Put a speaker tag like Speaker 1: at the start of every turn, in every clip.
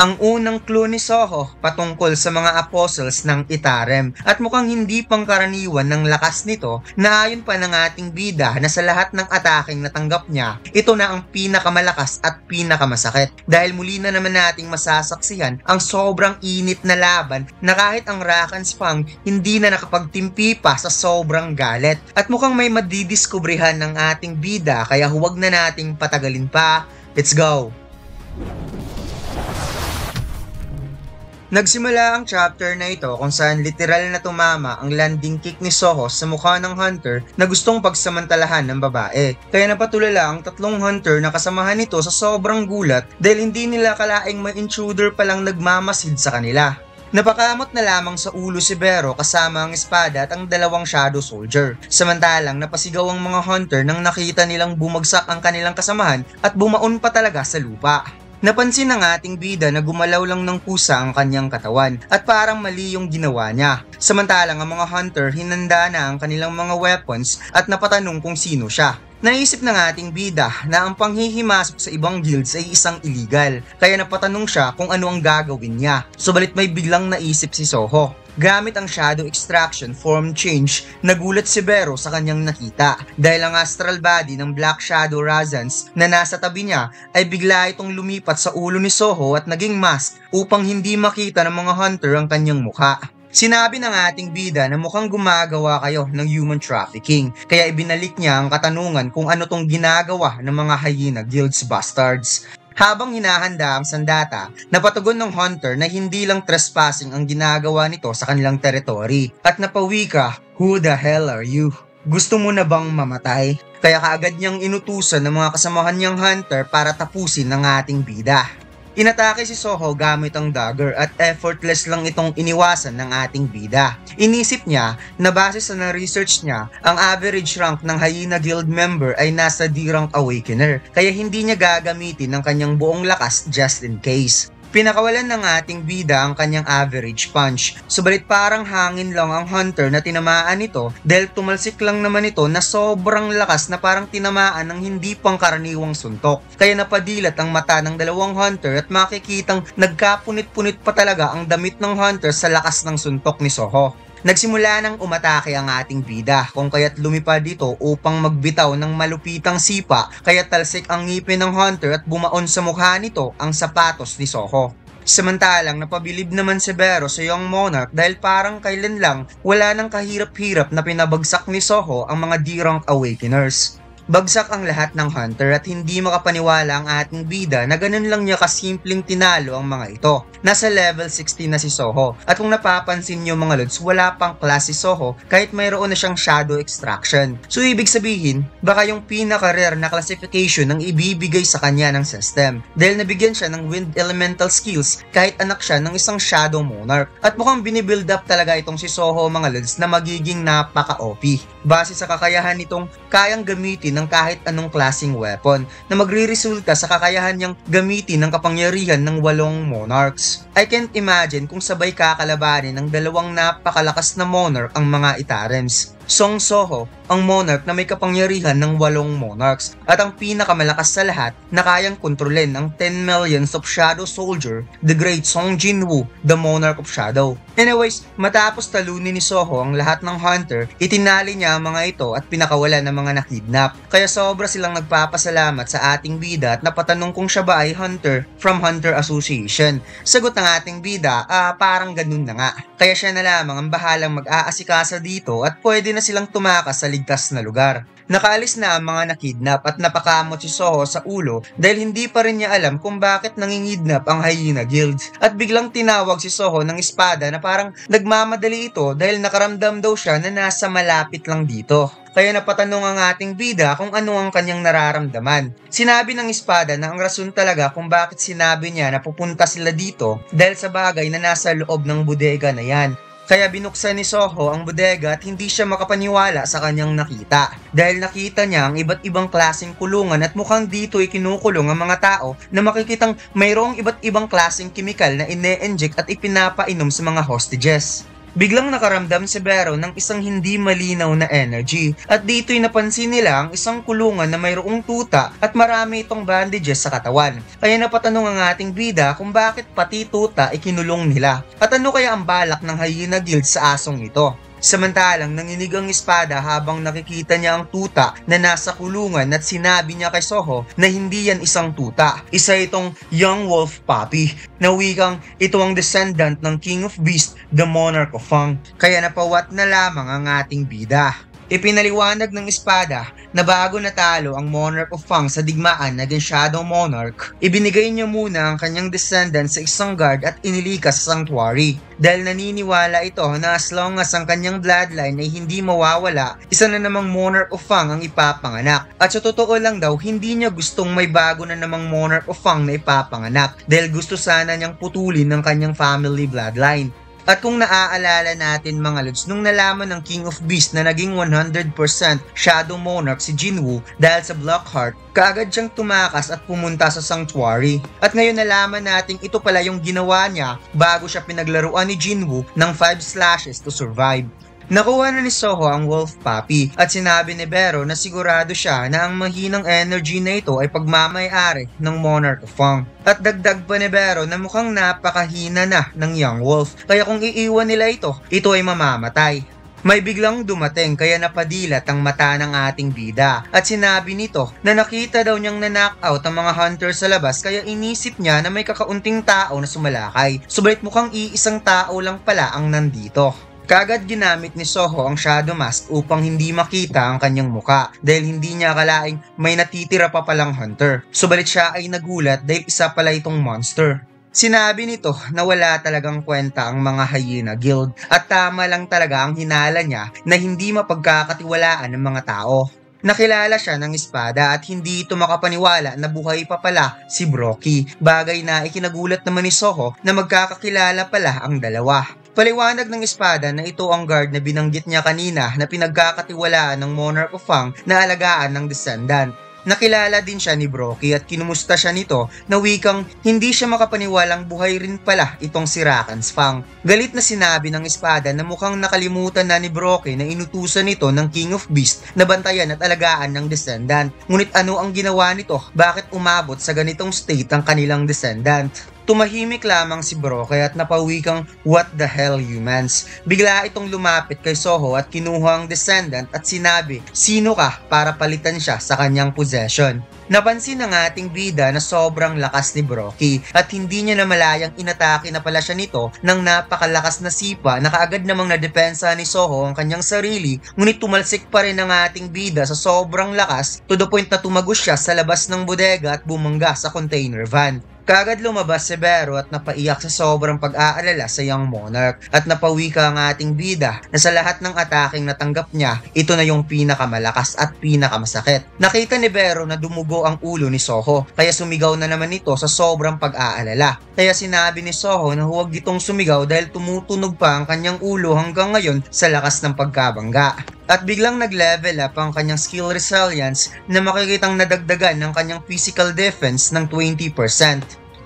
Speaker 1: ang unang clue ni Soho patungkol sa mga apostles ng Itarem at mukhang hindi pangkaraniwan ng lakas nito na ayon pa ng ating bida na sa lahat ng ataking natanggap niya, ito na ang pinakamalakas at pinakamasakit dahil muli na naman nating masasaksihan ang sobrang init na laban na kahit ang Rakanspang hindi na nakapagtimpi pa sa sobrang galit at mukhang may madidiskubrihan ng ating bida kaya huwag na nating patagalin pa. Let's go! Nagsimula ang chapter na ito kung saan literal na tumama ang landing kick ni Soho sa mukha ng hunter na gustong pagsamantalahan ng babae. Kaya napatulala ang tatlong hunter na kasamahan nito sa sobrang gulat dahil hindi nila kalaing may intruder palang nagmamasid sa kanila. Napakamot na lamang sa ulo si Bero kasama ang espada at ang dalawang shadow soldier. Samantalang napasigaw ang mga hunter nang nakita nilang bumagsak ang kanilang kasamahan at bumaon pa talaga sa lupa. Napansin ng ating bida na gumalaw lang ng kusa ang kanyang katawan at parang mali yung ginawa niya. Samantalang ang mga hunter hinanda na ang kanilang mga weapons at napatanong kung sino siya. Naisip ng ating bida na ang panghihimasok sa ibang guilds ay isang illegal, kaya napatanong siya kung ano ang gagawin niya. Subalit may biglang naisip si Soho. Gamit ang Shadow Extraction Form Change, nagulat si Bero sa kanyang nakita dahil ang astral body ng Black Shadow Razans na nasa tabi niya ay bigla itong lumipat sa ulo ni Soho at naging mask upang hindi makita ng mga hunter ang kanyang mukha. Sinabi ng ating bida na mukhang gumagawa kayo ng human trafficking kaya ibinalik niya ang katanungan kung ano tong ginagawa ng mga hyena guilds bastards. Habang hinahanda ang sandata, napatugon ng hunter na hindi lang trespassing ang ginagawa nito sa kanilang teritoryo at napawika, "Who the hell are you? Gusto mo na bang mamatay?" Kaya kaagad niyang inutusan ng mga kasamahan niyang hunter para tapusin ang ating bida. Inatake si Soho gamit ang dagger at effortless lang itong iniwasan ng ating bida. Inisip niya na base sa na-research niya, ang average rank ng Hyena Guild member ay nasa D-rank Awakener, kaya hindi niya gagamitin ang kanyang buong lakas just in case. Pinakawalan ng ating bida ang kanyang average punch, subalit parang hangin lang ang hunter na tinamaan nito dahil tumalsik lang naman ito na sobrang lakas na parang tinamaan ng hindi pangkaraniwang suntok. Kaya napadilat ang mata ng dalawang hunter at makikitang nagkapunit-punit pa talaga ang damit ng hunter sa lakas ng suntok ni Soho. Nagsimula nang umatake ang ating bida kung kaya't lumipad dito upang magbitaw ng malupitang sipa kaya talsik ang ngipin ng hunter at bumaon sa mukha nito ang sapatos ni Soho. Samantalang napabilib naman si Bero sa Young Monarch dahil parang kailan lang wala nang kahirap-hirap na pinabagsak ni Soho ang mga D-rank Awakeners. Bagsak ang lahat ng hunter at hindi makapaniwala ang ating bida na ganun lang niya kasimpleng tinalo ang mga ito. Nasa level 16 na si Soho at kung napapansin niyo mga lods, wala pang class si Soho kahit mayroon na siyang Shadow Extraction. So ibig sabihin, baka yung pinaka-rare na classification ang ibibigay sa kanya ng system dahil nabigyan siya ng Wind Elemental skills kahit anak siya ng isang Shadow Monarch. At mukhang binibuild up talaga itong si Soho mga lods na magiging napaka-OP base sa kakayahan nitong kayang gamitin ng kahit anong klaseng weapon na magre-resulta sa kakayahan niyang gamitin ng kapangyarihan ng 8 monarchs. I can't imagine kung sabay kakalabanin ng dalawang napakalakas na monarch ang mga Itarems. Song Soho, ang monarch na may kapangyarihan ng 8 monarchs at ang pinakamalakas sa lahat na kayang kontrolin ang 10 millions of Shadow Soldier, the great Song Jinwoo, the Monarch of Shadow. Anyways, matapos talunin ni Soho ang lahat ng hunter, itinali niya ang mga ito at pinakawalan ng mga nakidnap. Kaya sobra silang nagpapasalamat sa ating bida at napatanong kung siya ba ay hunter from Hunter Association. Sagot ng ating bida, parang ganun na nga. Kaya siya na lamang ang bahalang mag-aasikasa dito at pwede na silang tumakas sa ligtas na lugar. Nakaalis na ang mga nakidnap at napakamot si Soho sa ulo dahil hindi pa rin niya alam kung bakit nangingidnap ang Hyena Guild. At biglang tinawag si Soho ng espada na parang nagmamadali ito dahil nakaramdam daw siya na nasa malapit lang dito. Kaya napatanong ang ating bida kung ano ang kanyang nararamdaman. Sinabi ng espada na ang rason talaga kung bakit sinabi niya na pupunta sila dito dahil sa bagay na nasa loob ng bodega na yan. Kaya binuksan ni Soho ang bodega at hindi siya makapaniwala sa kanyang nakita. Dahil nakita niya ang iba't ibang klaseng kulungan at mukhang dito ay kinukulong ang mga tao na makikitang mayroong iba't ibang klaseng kimikal na ine-inject at ipinapainom sa mga hostages. Biglang nakaramdam si Vero ng isang hindi malinaw na energy at dito'y napansin nila ang isang kulungan na mayroong tuta at marami itong bandages sa katawan. Kaya napatanong ang ating bida kung bakit pati tuta ikinulong nila at ano kaya ang balak ng Hyena Guild sa asong ito. Samantalang nanginig ang espada habang nakikita niya ang tuta na nasa kulungan at sinabi niya kay Soho na hindi yan isang tuta. Isa itong young wolf puppy na wikang ito ang descendant ng King of Beasts, the Monarch of Fang. Kaya napawat na lamang ang ating bida. Ipinaliwanag ng espada na bago natalo ang Monarch of Fang sa digmaan against Shadow Monarch, ibinigay niya muna ang kanyang descendant sa isang guard at inilikas sa sanctuary. Dahil naniniwala ito na as long as ang kanyang bloodline ay hindi mawawala, isa na namang Monarch of Fang ang ipapanganak. At sa totoo lang daw, hindi niya gustong may bago na namang Monarch of Fang na ipapanganak dahil gusto sana niyang putulin ng kanyang family bloodline. At kung naaalala natin mga lods, nung nalaman ng King of Beasts na naging 100% Shadow Monarch si Jinwoo dahil sa Blackheart, kaagad siyang tumakas at pumunta sa Sanctuary. At ngayon nalaman natin ito pala yung ginawa niya bago siya pinaglaruan ni Jinwoo ng 5 slashes to survive. Nakuha na ni Soho ang wolf puppy at sinabi ni Vero na sigurado siya na ang mahinang energy na ito ay pagmamay-ari ng Monarch of Fang. At dagdag pa ni Vero na mukhang napakahina na ng young wolf kaya kung iiwan nila ito ay mamamatay. May biglang dumating kaya napadilat ang mata ng ating bida at sinabi nito na nakita daw niyang na-knockout ang mga hunter sa labas kaya inisip niya na may kakaunting tao na sumalakay. Subalit mukhang iisang tao lang pala ang nandito. Kagad ginamit ni Soho ang Shadow Mask upang hindi makita ang kanyang muka dahil hindi niya akalaing may natitira pa palang hunter. Subalit siya ay nagulat dahil isa pala itong monster. Sinabi nito na wala talagang kwenta ang mga Hyena Guild at tama lang talaga ang hinala niya na hindi mapagkakatiwalaan ng mga tao. Nakilala siya ng espada at hindi ito makapaniwala na buhay pa pala si Brookie, bagay na ikinagulat naman ni Soho na magkakakilala pala ang dalawa. Paliwanag ng espada na ito ang guard na binanggit niya kanina na pinagkakatiwalaan ng Monarch of Fang na alagaan ng descendant. Nakilala din siya ni Brookie at kinumusta siya nito na wikang hindi siya makapaniwalang buhay rin pala itong si Rakan's Fang. Galit na sinabi ng espada na mukhang nakalimutan na ni Brookie na inutusan nito ng King of Beasts na bantayan at alagaan ng descendant. Ngunit ano ang ginawa nito? Bakit umabot sa ganitong state ang kanilang descendant? Tumahimik lamang si Brookie at napawikang what the hell humans. Bigla itong lumapit kay Soho at kinuha ang descendant at sinabi, sino ka para palitan siya sa kanyang possession. Napansin ng ating bida na sobrang lakas ni Brookie at hindi niya na malayang inatake na pala siya nito ng napakalakas na sipa na kaagad namang nadepensa ni Soho ang kanyang sarili, ngunit tumalsik pa rin ang ating bida sa sobrang lakas to the point na tumagos siya sa labas ng bodega at bumangga sa container van. Kaagad lumabas si Vero at napaiyak sa sobrang pag-aalala sa young monarch at napawika ang ating bida na sa lahat ng ataking natanggap niya, ito na yung pinakamalakas at pinakamasakit. Nakita ni Vero na dumugo ang ulo ni Soho kaya sumigaw na naman ito sa sobrang pag-aalala. Kaya sinabi ni Soho na huwag itong sumigaw dahil tumutunog pa ang kanyang ulo hanggang ngayon sa lakas ng pagkabangga. At biglang nag-level up ang kanyang skill resilience na makikitang nadagdagan ng kanyang physical defense ng 20%.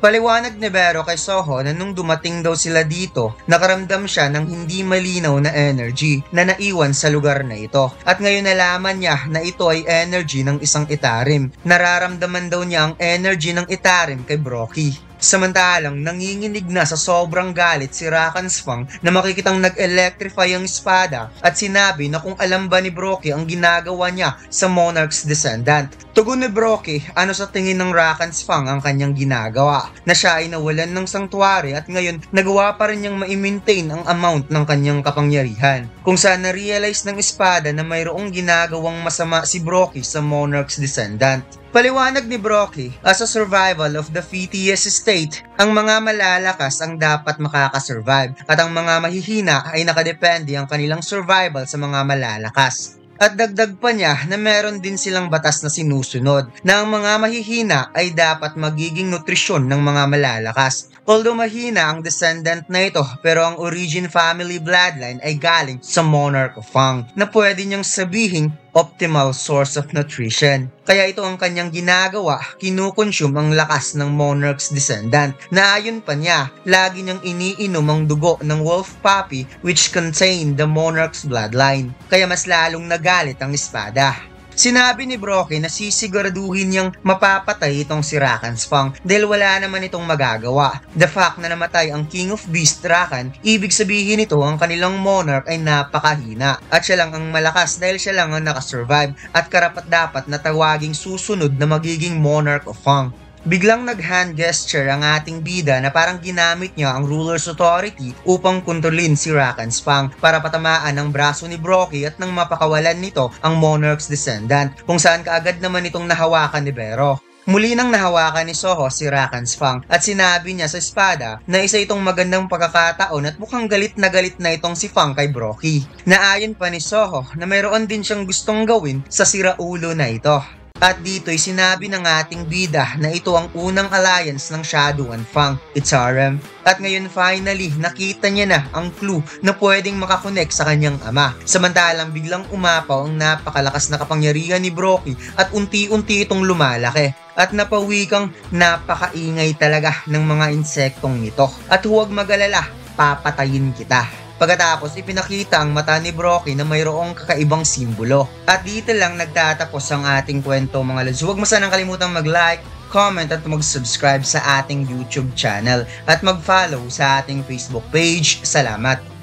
Speaker 1: Paliwanag ni Vero kay Soho na nung dumating daw sila dito, nakaramdam siya ng hindi malinaw na energy na naiwan sa lugar na ito. At ngayon nalaman niya na ito ay energy ng isang Itarim. Nararamdaman daw niya ang energy ng Itarim kay Brookie. Samantalang nanginginig na sa sobrang galit si Rakan's Fang na makikitang nag-electrify ang espada at sinabi na kung alam ba ni Brookie ang ginagawa niya sa Monarch's descendant. Tugon ni Brookie, ano sa tingin ng Rakan's Fang ang kanyang ginagawa, na siya ay nawalan ng sanctuary at ngayon nagawa pa rin niyang ma-maintain ang amount ng kanyang kapangyarihan. Kung saan na-realize ng espada na mayroong ginagawang masama si Brookie sa Monarch's descendant. Paliwanag ni Brookie, as a survival of the fittest state, ang mga malalakas ang dapat makakasurvive at ang mga mahihina ay nakadepende ang kanilang survival sa mga malalakas. At dagdag pa niya na meron din silang batas na sinusunod na ang mga mahihina ay dapat magiging nutrisyon ng mga malalakas. Although mahina ang descendant na ito pero ang origin family bloodline ay galing sa Monarch of Fang na pwede niyang sabihin optimal source of nutrition. Kaya ito ang kanyang ginagawa, kinukonsume ang lakas ng Monarch's descendant na ayon pa niya, lagi niyang iniinom ang dugo ng wolf puppy which contained the Monarch's bloodline. Kaya mas lalong nagalit ang espada. Sinabi ni Brockie na sisiguraduhin niyang mapapatay itong si Rakan's Fang dahil wala naman itong magagawa. The fact na namatay ang King of Beast Rakan, ibig sabihin nito ang kanilang monarch ay napakahina at siya lang ang malakas dahil siya lang ang nakasurvive at karapat-dapat na tawaging susunod na magiging monarch of Fang. Biglang nag-hand gesture ang ating bida na parang ginamit niya ang ruler's authority upang kontrolin si Rakan's Fang para patamaan ang braso ni Brockie at nang mapakawalan nito ang Monarch's descendant kung saan kaagad naman itong nahawakan ni Bero. Muli nang nahawakan ni Soho si Rakan's Fang at sinabi niya sa espada na isa itong magandang pagkakataon at mukhang galit na itong si Fang kay Brockie. Naayon pa ni Soho na mayroon din siyang gustong gawin sa siraulo na ito. At dito'y sinabi ng ating bida na ito ang unang alliance ng Shadow and Fang, its harem. At ngayon finally, nakita niya na ang clue na pwedeng makakonek sa kanyang ama. Samantalang biglang umapaw ang napakalakas na kapangyarihan ni Brockie at unti-unti itong lumalaki. At napawikang napakaingay talaga ng mga insektong ito. At huwag mag-alala, papatayin kita. Pagkatapos ipinakita ang mata ni Brockie na mayroong kakaibang simbolo. At dito lang nagtatapos ang ating kwento mga lods. Huwag mo sanang kalimutang mag-like, comment at mag-subscribe sa ating YouTube channel at mag-follow sa ating Facebook page. Salamat!